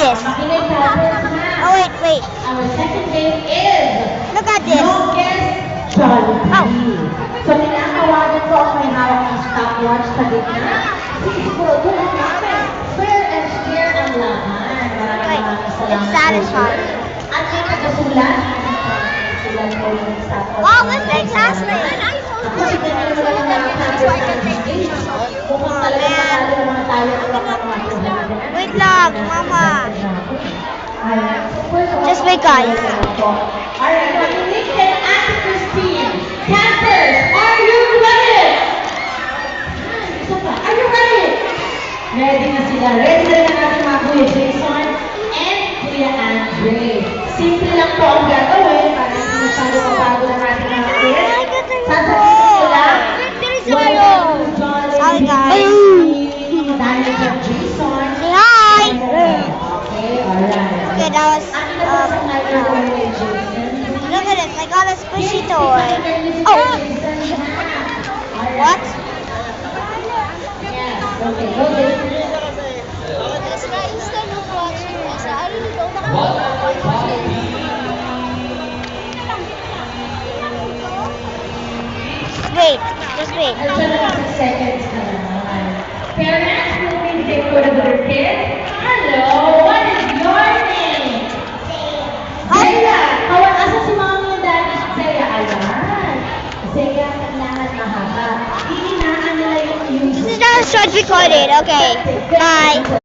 this. Oh, wait. Our second game is Look at this. Longest Jollibee. So, tinatawagan ko ang may hawak ng stopwatch sa gitna. Sisiguraduhin namin fair and square ang laman. Maraming It's salamat. satisfying. At may nagasulat. Sulat ko yung stopwatch. Wow, what's my classmate? Kasi ganyan mo lang ang mukhang talagang matalo ng mga tayo ang mga Wait lang, Mama. Just wait, guys. Alright, Nick and Auntie Christine, campers, are you ready? Are you ready? Ready na sila. Ready na rin ang ating mga Kuya Jason and Kuya Andre. Simple lang po ang gagawin para hindi masyado kapagod ang ating mga kids. Sasabihin ko lang, welcome to Hi, Jollibee. guys. Dahil kay Jason. Say hi. Okay, alright. Okay, that was, look at this. I got a squishy toy. Oh. What? Okay, go this. Wait, just wait. Seconds na naman. Parents, moving take photo of their kids. Hello, what is your name? Zaya. Kawan, asa si mommy and daddy? Zaya, ayan. Zaya, kailangan mahaba. Hihinaan nila yung This is not a short recorded. Okay, bye.